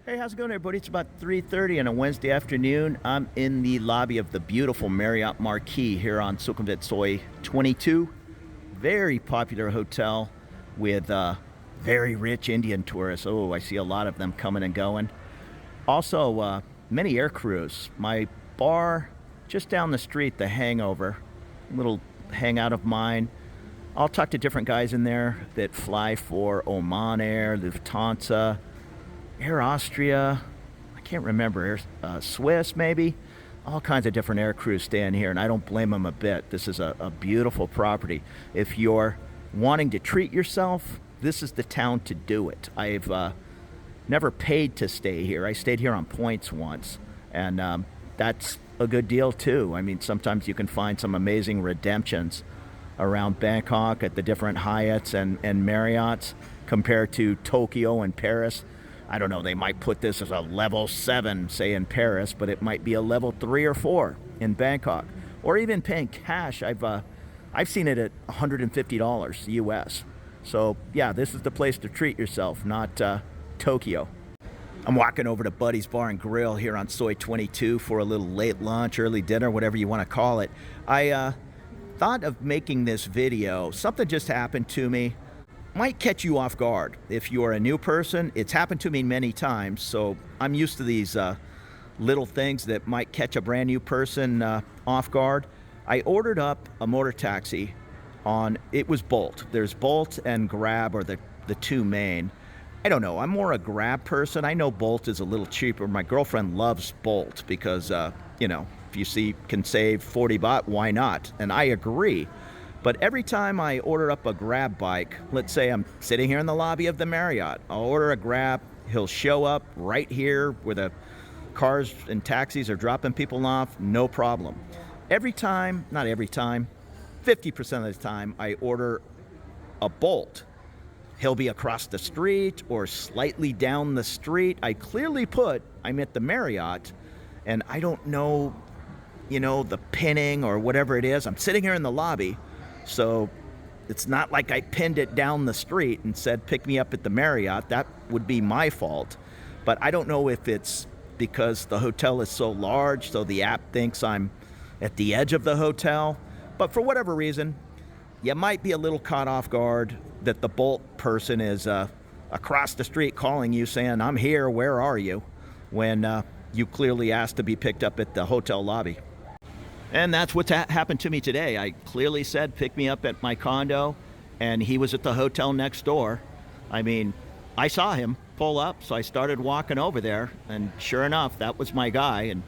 Hey, how's it going, everybody? It's about 3:30 on a Wednesday afternoon. I'm in the lobby of the beautiful Marriott Marquis here on Sukhumvit Soi 22. Very popular hotel with very rich Indian tourists. Oh, I see a lot of them coming and going. Also, many air crews. My bar just down the street, the Hangover, little hangout of mine. I'll talk to different guys in there that fly for Oman Air, Lufthansa, Air Austria, I can't remember, Swiss maybe. All kinds of different air crews staying here, and I don't blame them a bit. This is a beautiful property. If you're wanting to treat yourself, this is the town to do it. I've never paid to stay here. I stayed here on points once, and that's a good deal too. I mean, sometimes you can find some amazing redemptions around Bangkok at the different Hyatts and Marriotts compared to Tokyo and Paris. I don't know, they might put this as a level 7, say in Paris, but it might be a level 3 or 4 in Bangkok. Or even paying cash. I've seen it at $150 US. So yeah, this is the place to treat yourself, not Tokyo. I'm walking over to Buddy's Bar and Grill here on Soi 22 for a little late lunch, early dinner, whatever you want to call it. I thought of making this video. Something just happened to me. Might catch you off guard. If you're a new person, it's happened to me many times, so I'm used to these little things that might catch a brand new person off guard. I ordered up a motor taxi it was Bolt. There's Bolt and Grab are the two main. I don't know, I'm more a Grab person. I know Bolt is a little cheaper. My girlfriend loves Bolt because, if you can save 40 baht, why not? And I agree. But every time I order up a Grab bike, let's say I'm sitting here in the lobby of the Marriott, I'll order a Grab, he'll show up right here where the cars and taxis are dropping people off, no problem. Every time, not every time, 50% of the time I order a Bolt, he'll be across the street or slightly down the street. I clearly put, I'm at the Marriott, and I don't know, the pinning or whatever it is. I'm sitting here in the lobby. So it's not like I pinned it down the street and said, pick me up at the Marriott. That would be my fault. But I don't know if it's because the hotel is so large, so the app thinks I'm at the edge of the hotel. But for whatever reason, you might be a little caught off guard that the Bolt person is across the street calling you saying, I'm here, where are you? When you clearly asked to be picked up at the hotel lobby. And that's what's happened to me today. I clearly said, pick me up at my condo, and he was at the hotel next door. I mean, I saw him pull up, so I started walking over there, and sure enough, that was my guy, and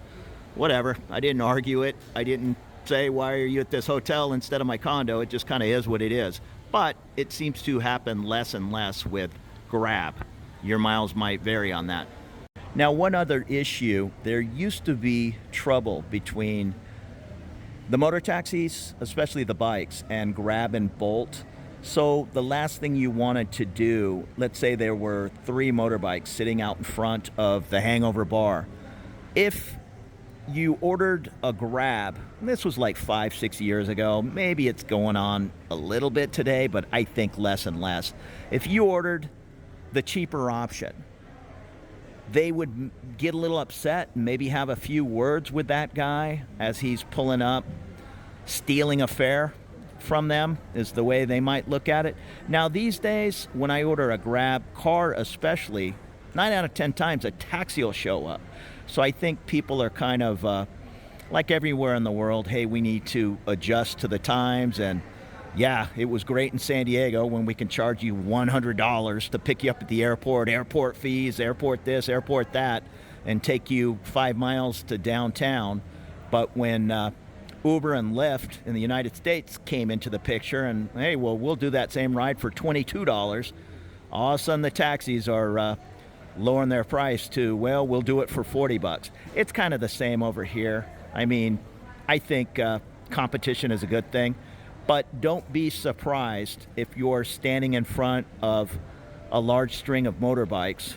whatever. I didn't argue it. I didn't say, why are you at this hotel instead of my condo? It just kind of is what it is. But it seems to happen less and less with Grab. Your miles might vary on that. Now, one other issue, there used to be trouble between the motor taxis, especially the bikes, and Grab and Bolt. So the last thing you wanted to do, let's say there were 3 motorbikes sitting out in front of the Hangover bar. If you ordered a Grab, and this was like 5-6 years ago, maybe it's going on a little bit today, but I think less and less. If you ordered the cheaper option, they would get a little upset and maybe have a few words with that guy as he's pulling up. Stealing a fare from them is the way they might look at it. Now, these days, when I order a Grab car especially, 9 out of 10 times a taxi will show up. So I think people are kind of, like everywhere in the world, hey, we need to adjust to the times. And yeah, it was great in San Diego when we can charge you $100 to pick you up at the airport fees, airport this, airport that, and take you 5 miles to downtown. But when Uber and Lyft in the United States came into the picture and, hey, well, we'll do that same ride for $22, all of a sudden the taxis are lowering their price to, well, we'll do it for 40 bucks. It's kind of the same over here. I mean, I think competition is a good thing. But don't be surprised if you're standing in front of a large string of motorbikes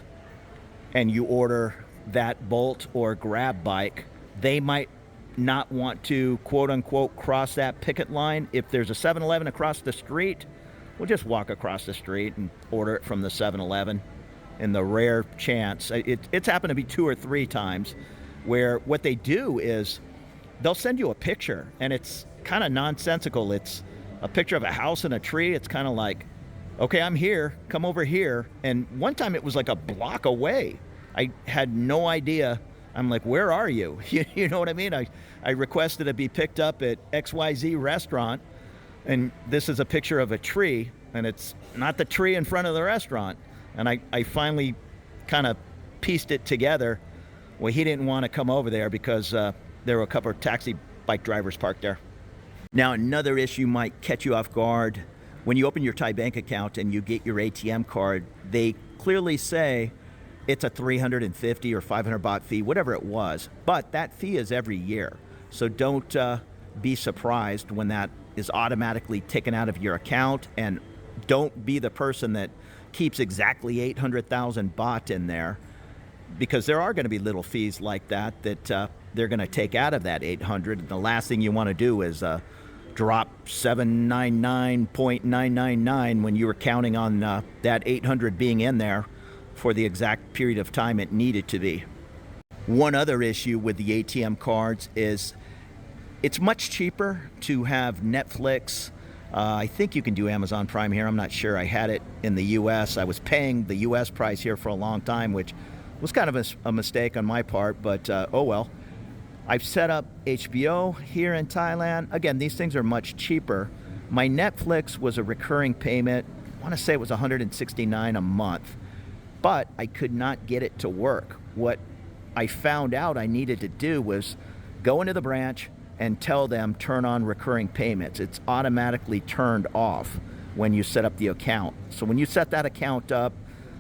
and you order that Bolt or Grab bike. They might not want to, quote unquote, cross that picket line. If there's a 7-Eleven across the street, we'll just walk across the street and order it from the 7-Eleven. in the rare chance, it's happened to be 2 or 3 times, where what they do is they'll send you a picture, and it's kind of nonsensical. It's a picture of a house and a tree. It's kind of like, okay, I'm here, come over here. And one time it was like a block away. I had no idea. I'm like, where are you? You know what I mean? I requested to be picked up at XYZ restaurant, and this is a picture of a tree, and it's not the tree in front of the restaurant. And I finally kind of pieced it together. Well, he didn't want to come over there because there were a couple of taxi bike drivers parked there. Now, another issue might catch you off guard. When you open your Thai bank account and you get your ATM card, they clearly say it's a 350 or 500 baht fee, whatever it was. But that fee is every year. So don't be surprised when that is automatically taken out of your account, and don't be the person that keeps exactly 800,000 baht in there, because there are going to be little fees like that they're going to take out of that 800. The last thing you want to do is drop 799.999 when you were counting on that 800 being in there for the exact period of time it needed to be. One other issue with the ATM cards is it's much cheaper to have Netflix. I think you can do Amazon Prime here. I'm not sure. I had it in the U.S. I was paying the U.S. price here for a long time, which was kind of a mistake on my part, but oh well. I've set up HBO here in Thailand. Again, these things are much cheaper. My Netflix was a recurring payment. I want to say it was $169 a month, but I could not get it to work. What I found out I needed to do was go into the branch and tell them turn on recurring payments. It's automatically turned off when you set up the account. So when you set that account up,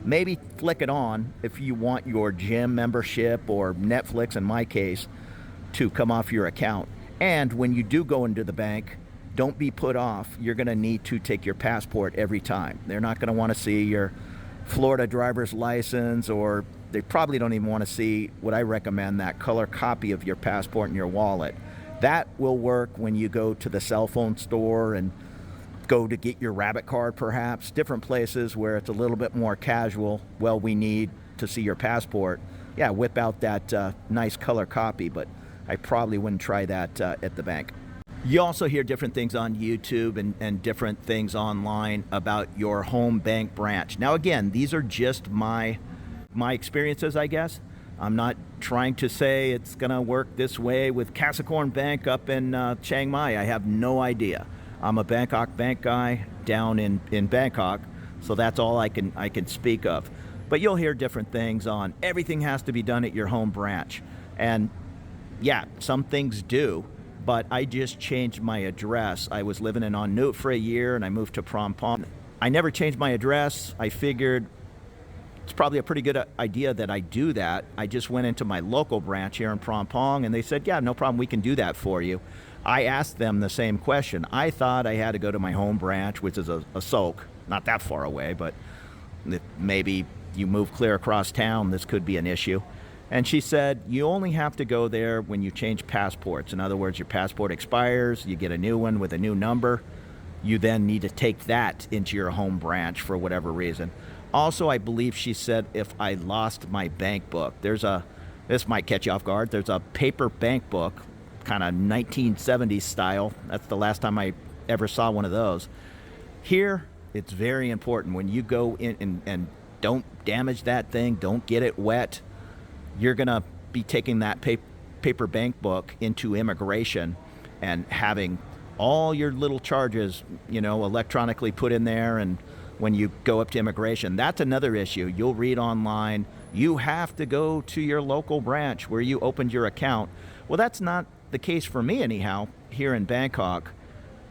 maybe flick it on if you want your gym membership or Netflix, in my case, to come off your account. And when you do go into the bank, don't be put off. You're going to need to take your passport every time. They're not going to want to see your Florida driver's license, or they probably don't even want to see, what I recommend, that color copy of your passport in your wallet. That will work when you go to the cell phone store and go to get your rabbit card, perhaps. Different places where it's a little bit more casual. Well, we need to see your passport. Yeah, whip out that nice color copy, but I probably wouldn't try that at the bank. You also hear different things on YouTube and different things online about your home bank branch. Now, again, these are just my experiences, I guess. I'm not trying to say it's going to work this way with Capricorn Bank up in Chiang Mai. I have no idea. I'm a Bangkok bank guy down in Bangkok, so that's all I can speak of. But you'll hear different things on everything has to be done at your home branch. And yeah, some things do, but I just changed my address. I was living in On Nut for a year, and I moved to Phrom Phong. I never changed my address. I figured it's probably a pretty good idea that I do that. I just went into my local branch here in Phrom Phong, and they said, yeah, no problem, we can do that for you. I asked them the same question. I thought I had to go to my home branch, which is a Sok, not that far away, but maybe you move clear across town, this could be an issue. And she said, you only have to go there when you change passports. In other words, your passport expires, you get a new one with a new number. You then need to take that into your home branch for whatever reason. Also, I believe she said if I lost my bank book, this might catch you off guard, there's a paper bank book, kind of 1970s style. That's the last time I ever saw one of those. Here, it's very important when you go in and don't damage that thing, don't get it wet. You're going to be taking that paper bank book into immigration and having all your little charges, electronically put in there. And when you go up to immigration, that's another issue. You'll read online, you have to go to your local branch where you opened your account. Well, that's not the case for me anyhow. Here in Bangkok,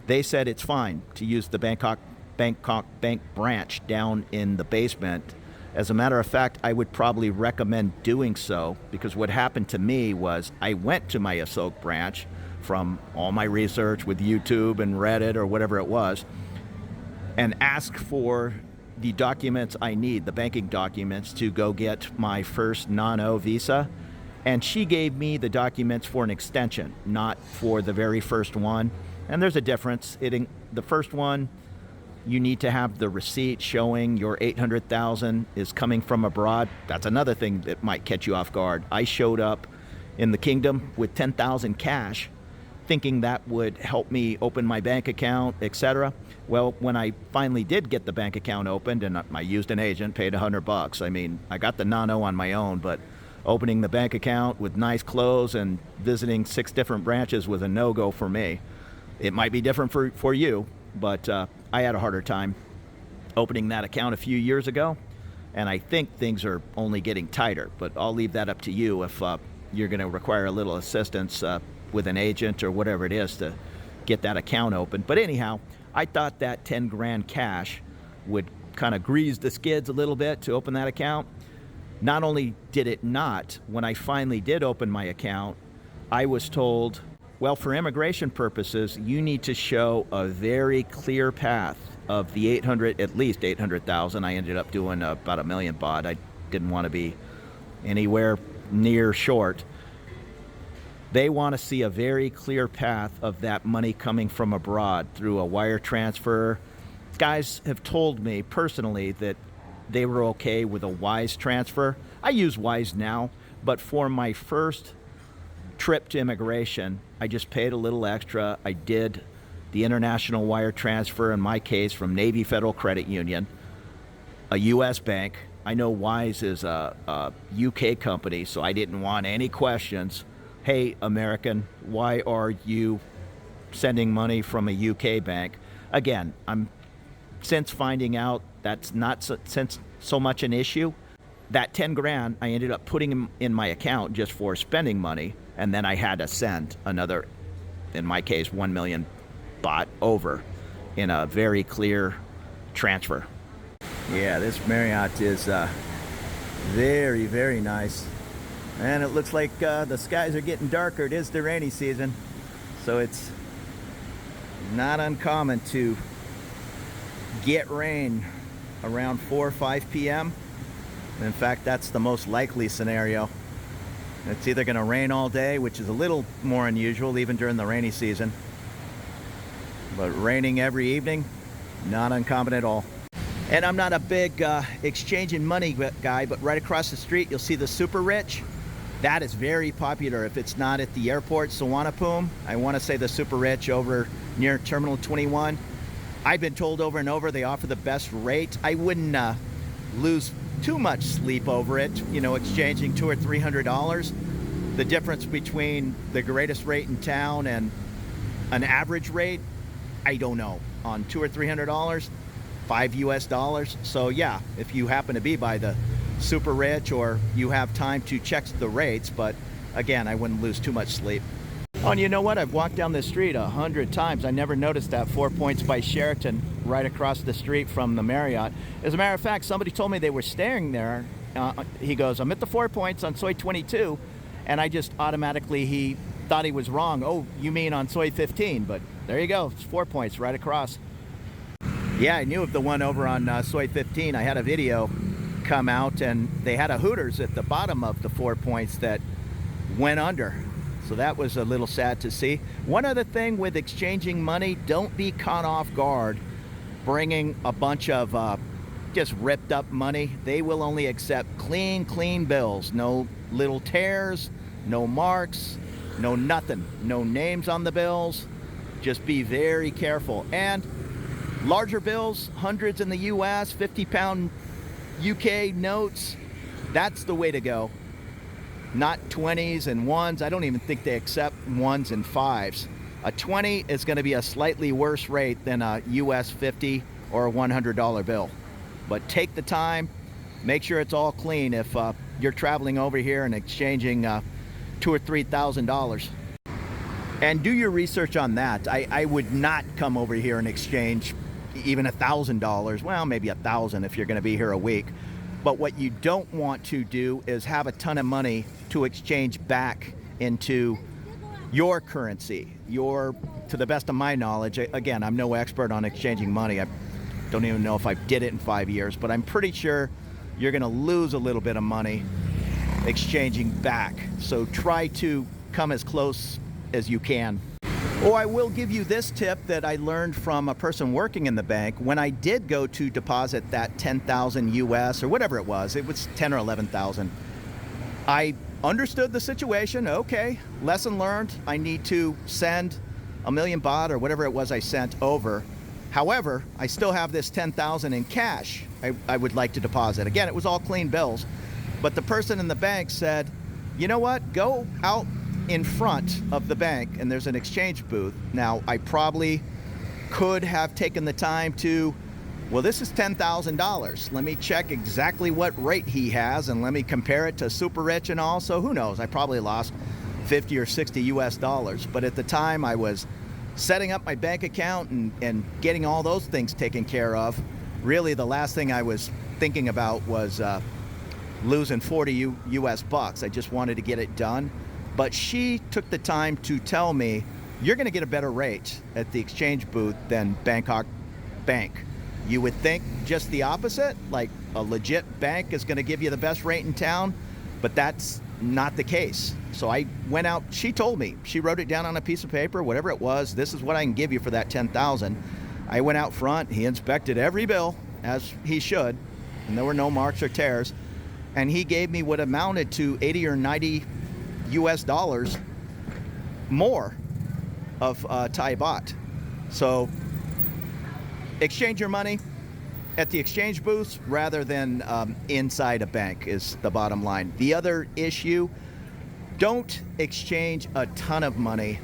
they said it's fine to use the Bangkok bank branch down in the basement. As a matter of fact, I would probably recommend doing so, because what happened to me was I went to my Asok branch from all my research with YouTube and Reddit or whatever it was, and asked for the documents I need, the banking documents, to go get my first non-O visa. And she gave me the documents for an extension, not for the very first one. And there's a difference. The first one You need to have the receipt showing your 800,000 is coming from abroad. That's another thing that might catch you off guard. I showed up in the kingdom with 10,000 cash, thinking that would help me open my bank account, etc. Well, when I finally did get the bank account opened, and I used an agent, paid $100. I mean, I got the nano on my own, but opening the bank account with nice clothes and visiting 6 different branches was a no-go for me. It might be different for you, but I had a harder time opening that account a few years ago, and I think things are only getting tighter, but I'll leave that up to you if you're going to require a little assistance with an agent or whatever it is to get that account open. But anyhow, I thought that 10 grand cash would kind of grease the skids a little bit to open that account. Not only did it not, when I finally did open my account, I was told, well, for immigration purposes, you need to show a very clear path of the at least 800,000. I ended up doing about $1 million baht. I didn't want to be anywhere near short. They want to see a very clear path of that money coming from abroad through a wire transfer. Guys have told me personally that they were okay with a Wise transfer. I use Wise now, but for my first trip to immigration, I just paid a little extra. I did the international wire transfer, in my case, from Navy Federal Credit Union, a U.S. bank. I know Wise is a UK company, so I didn't want any questions. Hey, American, why are you sending money from a UK bank? Again, I'm since finding out that's not so much an issue. That 10 grand, I ended up putting in my account just for spending money, and then I had to send another, in my case, 1 million baht over in a very clear transfer. Yeah, this Marriott is very, very nice. And it looks like the skies are getting darker. It is the rainy season, so it's not uncommon to get rain around 4 or 5 p.m. In fact, that's the most likely scenario. It's either going to rain all day, which is a little more unusual even during the rainy season, but raining every evening, not uncommon at all. And I'm not a big exchanging money guy, but right across the street you'll see the Super Rich. That is very popular if it's not at the airport, Suvarnabhumi. I want to say the Super Rich over near Terminal 21. I've been told over and over they offer the best rate. I wouldn't lose too much sleep over it, you know, exchanging $200 or $300. The difference between the greatest rate in town and an average rate, I don't know. On $200 or $300, $5 US. So yeah, if you happen to be by the Super Rich or you have time to check the rates, but again, I wouldn't lose too much sleep. Oh, and you know what? I've walked down the street 100 times. I never noticed that 4 Points by Sheraton right across the street from the Marriott. As a matter of fact, somebody told me they were staying there. He goes, I'm at the 4 Points on Soi 22. And I just automatically, he thought he was wrong. Oh, you mean on Soi 15? But there you go. It's 4 Points right across. Yeah, I knew of the one over on Soi 15. I had a video come out and they had a Hooters at the bottom of the 4 Points that went under. So that was a little sad to see. One other thing with exchanging money, don't be caught off guard bringing a bunch of just ripped up money. They will only accept clean bills. No little tears, no marks, no nothing. No names on the bills. Just be very careful. And larger bills, hundreds in the US, 50-pound UK notes, that's the way to go. Not 20s and 1s. I don't even think they accept 1s and 5s. A 20 is going to be a slightly worse rate than a US 50 or a $100 bill. But take the time, make sure it's all clean if you're traveling over here and exchanging $2,000 or $3,000. And do your research on that. I would not come over here and exchange even $1,000. Well, maybe $1,000 if you're going to be here a week. But what you don't want to do is have a ton of money to exchange back into your currency. To the best of my knowledge, again, I'm no expert on exchanging money. I don't even know if I did it in 5 years, but I'm pretty sure you're going to lose a little bit of money exchanging back. So try to come as close as you can. Oh, I will give you this tip that I learned from a person working in the bank. When I did go to deposit that 10,000 US or whatever it was 10 or 11,000. I understood the situation. Okay, lesson learned. I need to send a million baht or whatever it was I sent over. However, I still have this 10,000 in cash I would like to deposit. Again, it was all clean bills. But the person in the bank said, you know what, go out in front of the bank and there's an exchange booth. Now, I probably could have taken the time to, well, this is $10,000. Let me check exactly what rate he has and let me compare it to super rich and all. So who knows? I probably lost 50 or 60 US dollars. But at the time I was setting up my bank account and getting all those things taken care of. Really, the last thing I was thinking about was losing 40 US bucks. I just wanted to get it done. But she took the time to tell me, you're going to get a better rate at the exchange booth than Bangkok Bank. You would think just the opposite, like a legit bank is going to give you the best rate in town, but that's not the case. So I went out, she told me, she wrote it down on a piece of paper, whatever it was, this is what I can give you for that 10,000. I went out front, he inspected every bill, as he should, and there were no marks or tears, and he gave me what amounted to 80 or 90 US dollars more of Thai baht. So exchange your money at the exchange booths rather than inside a bank is the bottom line. The other issue, don't exchange a ton of money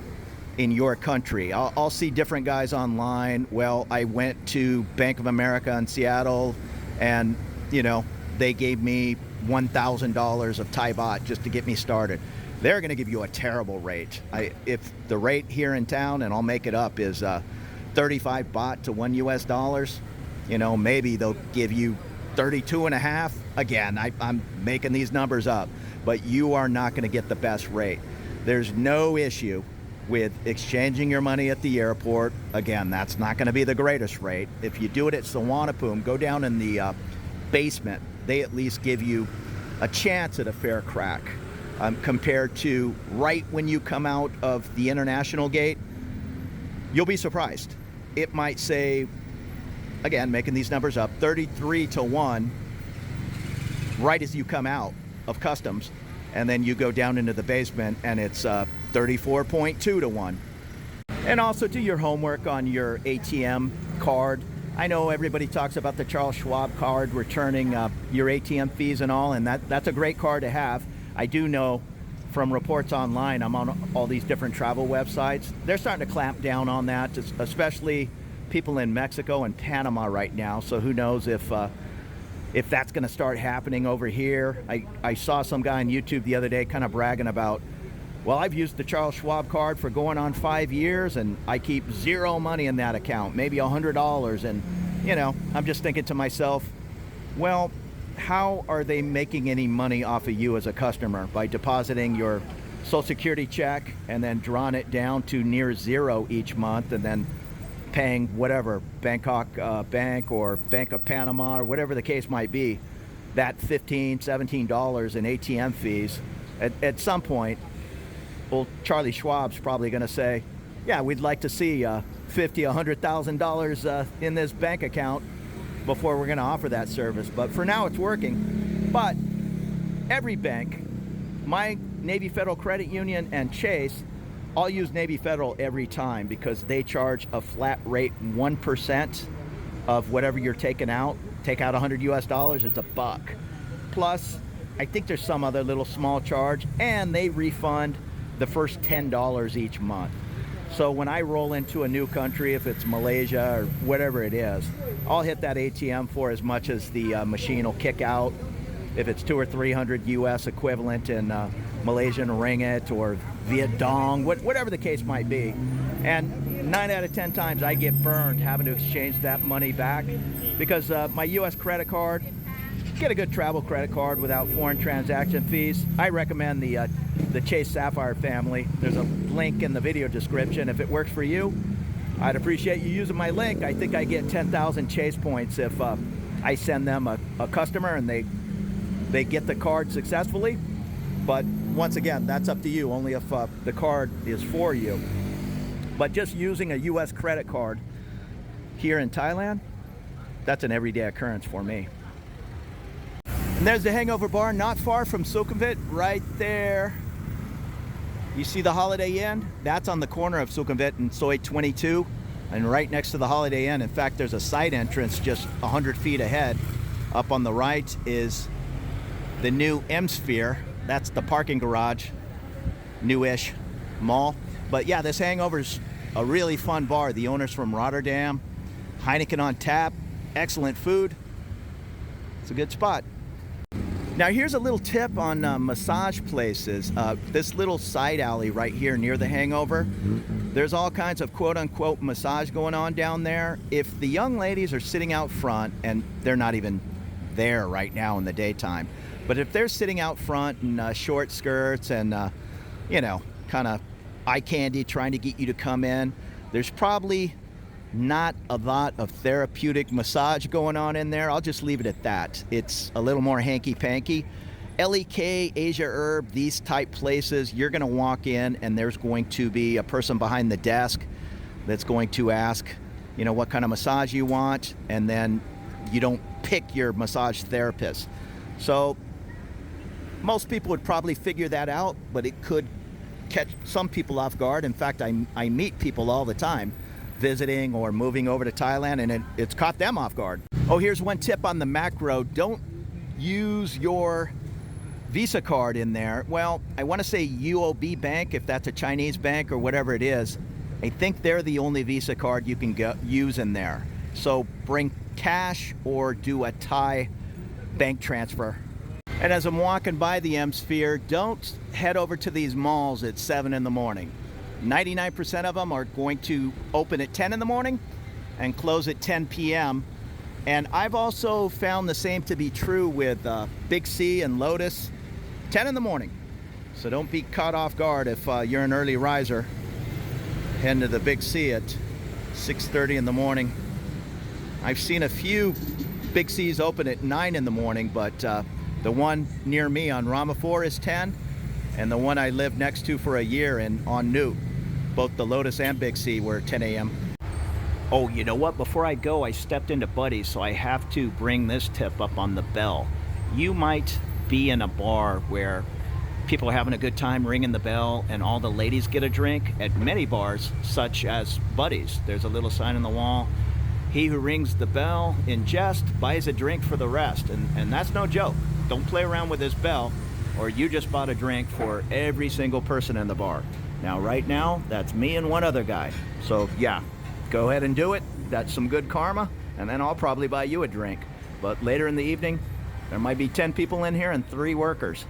in your country. I'll see different guys online. Well, I went to Bank of America in Seattle and, you know, they gave me $1,000 of Thai baht just to get me started. They're going to give you a terrible rate. If the rate here in town, and I'll make it up, is 35 baht to $1 US, you know, maybe they'll give you 32 and a half. Again, I'm making these numbers up, but you are not going to get the best rate. There's no issue with exchanging your money at the airport. Again, that's not going to be the greatest rate. If you do it at Suvarnabhumi, go down in the basement. They at least give you a chance at a fair crack. Compared to right when you come out of the international gate, you'll be surprised. It might say, again, making these numbers up, 33 to 1 right as you come out of customs, and then you go down into the basement and it's 34.2 to 1. And also do your homework on your ATM card. I know everybody talks about the Charles Schwab card returning your ATM fees and all, and that's a great card to have. I do know from reports online, I'm on all these different travel websites, they're starting to clamp down on that, especially people in Mexico and Panama right now. So who knows if that's going to start happening over here. I saw some guy on YouTube the other day kind of bragging about, well, I've used the Charles Schwab card for going on 5 years and I keep zero money in that account, maybe $100. And, you know, I'm just thinking to myself, well, how are they making any money off of you as a customer? By depositing your Social Security check and then drawing it down to near zero each month and then paying whatever, Bangkok Bank or Bank of Panama or whatever the case might be, that $15, $17 in ATM fees. At some point, well, Charlie Schwab's probably going to say, yeah, we'd like to see $50,000, $100,000 in this bank account before we're going to offer that service. But for now, it's working. But every bank, my Navy Federal Credit Union and Chase, I'll use Navy Federal every time because they charge a flat rate 1% of whatever you're taking out. Take out $100 US, it's $1. Plus, I think there's some other little small charge, and they refund the first $10 each month. So when I roll into a new country, if it's Malaysia or whatever it is, I'll hit that ATM for as much as the machine will kick out. If it's 200 or 300 US equivalent in Malaysian ringgit or Viet Dong, whatever the case might be. And 9 out of 10 times I get burned having to exchange that money back because my US credit card, get a good travel credit card without foreign transaction fees. I recommend the Chase Sapphire family. There's a link in the video description. If it works for you, I'd appreciate you using my link. I think I get 10,000 Chase points if I send them a customer and they get the card successfully. But once again, that's up to you, only if the card is for you. But just using a US credit card here in Thailand, that's an everyday occurrence for me. And there's the Hangover bar, not far from Sukhumvit, right there. You see the Holiday Inn? That's on the corner of Sukhumvit and Soi 22, and right next to the Holiday Inn. In fact, there's a side entrance just 100 feet ahead. Up on the right is the new M-Sphere. That's the parking garage, newish mall. But yeah, this Hangover's a really fun bar. The owner's from Rotterdam. Heineken on tap, excellent food. It's a good spot. Now here's a little tip on massage places. This little side alley right here near the Hangover, there's all kinds of quote-unquote massage going on down there. If the young ladies are sitting out front, and they're not even there right now in the daytime, but if they're sitting out front in short skirts and you know, kind of eye candy trying to get you to come in, there's probably not a lot of therapeutic massage going on in there. I'll just leave it at that. It's a little more hanky-panky. LEK, Asia Herb, these type places, you're going to walk in and there's going to be a person behind the desk that's going to ask, you know, what kind of massage you want, and then you don't pick your massage therapist. So most people would probably figure that out, but it could catch some people off guard. In fact, I meet people all the time visiting or moving over to Thailand, and it's caught them off guard. Oh, here's one tip on the macro. Don't use your Visa card in there. Well, I want to say UOB Bank, if that's a Chinese bank or whatever it is. I think they're the only Visa card you can use in there. So bring cash or do a Thai bank transfer. And as I'm walking by the M-Sphere, don't head over to these malls at 7 in the morning. 99% of them are going to open at 10 in the morning and close at 10 p.m. And I've also found the same to be true with Big C and Lotus, 10 in the morning. So don't be caught off guard if you're an early riser. Heading to the Big C at 6:30 in the morning. I've seen a few Big C's open at 9 in the morning, but the one near me on Ramaphore is 10, and the one I lived next to for a year on Newt, both the Lotus and Big C were 10 a.m. Oh, you know what? Before I go, I stepped into Buddy's, so I have to bring this tip up on the bell. You might be in a bar where people are having a good time ringing the bell and all the ladies get a drink. At many bars, such as Buddy's, there's a little sign on the wall. He who rings the bell in jest buys a drink for the rest. And that's no joke. Don't play around with this bell, or you just bought a drink for every single person in the bar. Now, right now, that's me and one other guy. So, yeah, go ahead and do it. That's some good karma, and then I'll probably buy you a drink. But later in the evening, there might be 10 people in here and 3 workers.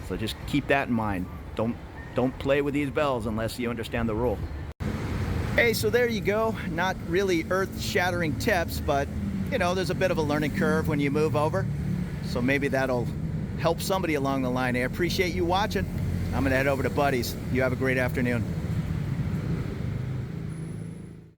So just keep that in mind. Don't play with these bells unless you understand the rule. Hey, so there you go. Not really earth-shattering tips, but, you know, there's a bit of a learning curve when you move over. So maybe that'll help somebody along the line. I appreciate you watching. I'm going to head over to Buddy's. You have a great afternoon.